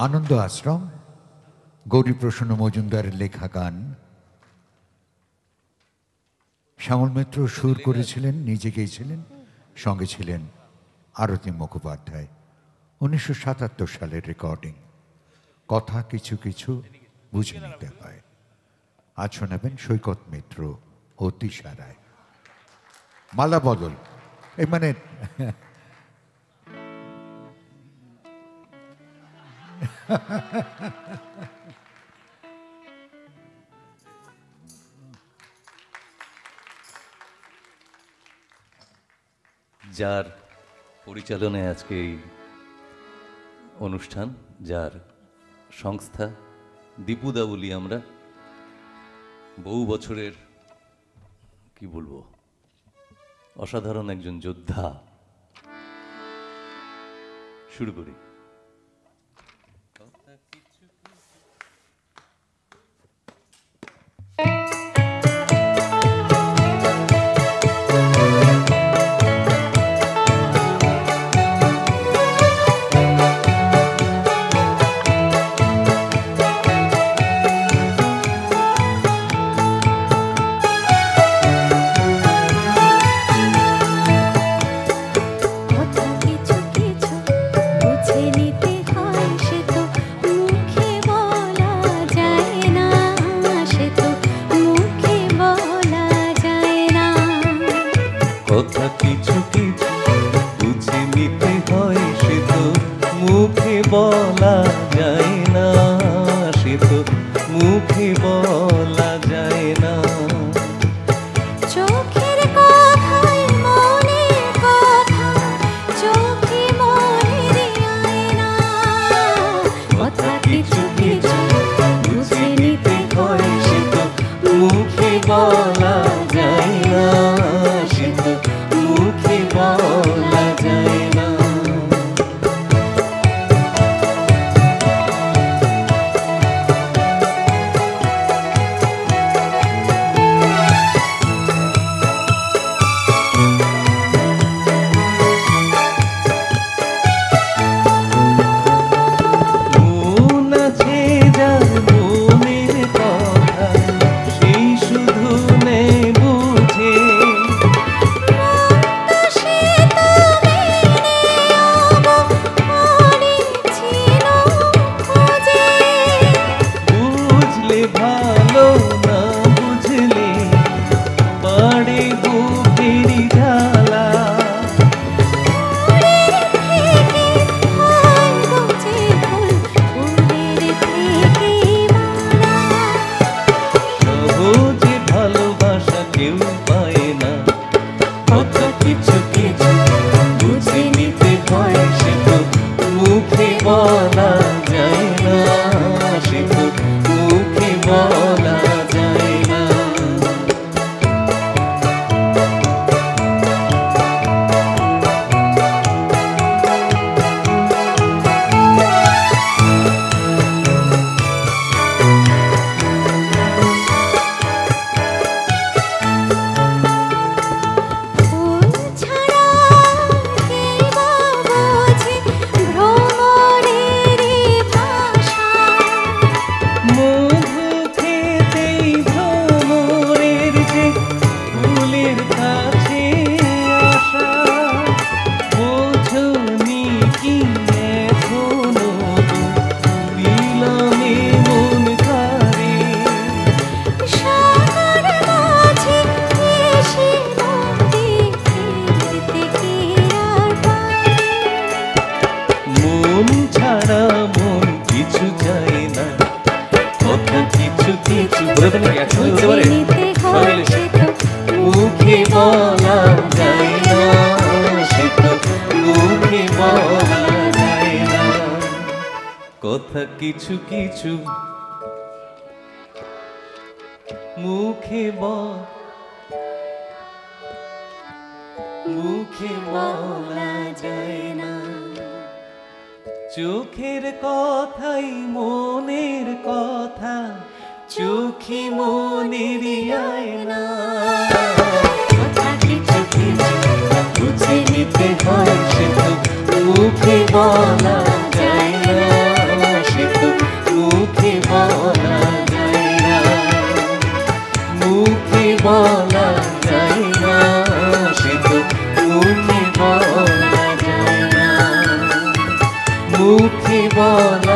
আনন্দ আশ্রম গৌরীপ্রসন্ন মজুমদারের লেখা গান। শ্যামল মিত্র সুর করেছিলেন, নিজে গেয়েছিলেন, সঙ্গে ছিলেন আরতি মুখোপাধ্যায়। 1977 সালের রেকর্ডিং। কথা কিছু কিছু বুঝে নিতে হয়। আজ শোনাবেন সৈকত মিত্র ও তিশা রায়। মালা বদল, এই মানে যার পরিচালনায় আজকে এই অনুষ্ঠান, যার সংস্থা দীপুদা বলি আমরা, বহু বছরের কি বলবো অসাধারণ একজন যোদ্ধা। শুরু করি। কথা কিছু কিছু বুঝে নিতে হয়, সে তো মুখে বলা যায় না, সে তো মুখে বলা যায় না। চোখের কথাই মনের কথা, চোখে মনের আয়না। কথা কিছু কিছু বুঝে নিতে হয়, সে তো মুখে বলা যায় না, সে তো মুখে বলা যায় না। মন আছে যার মনের কথা, সেই শুধু নেই বুঝে। বুঝলে ভালো, না বুঝলে বাড়ে বুকের জ্বালা। সহজে ভালোবাসা কেউ পায় না, কথা কিছু কিছু বুঝে নিতে হয়, সে তো মুখে বলা যায় না, সে তো মুখে বলা যায় না। ফুল ছাড়া কে বা বোঝে ভ্রমরের ভাষা। মধু খেতেই ভ্রমরের যে ফুলের কাছে আসা। বোঝনি কি এখনো দিলামে মন কারে। সাগর মাঝে এসে দেখতে কে আর পারে। মন ছাড়া মন কিছু চায় না, কথা কিছু কিছু বুঝে নিতে হয়, সে তো মুখে বলা যায় না, সে তো মুখে বলা যায় না। কথা কিছু কিছু মুখে বলা যায় না। চোখের কথাই মনের কথা, চোখে মনের আয়না। কথা কিছু কিছু বুঝে নিতে হয়, সে তো মুখে বলা যায় না। মুখে বলা যায় না, মুখে বলা যায় না, সে তো মুখে বলা যায় না, মুখে বলা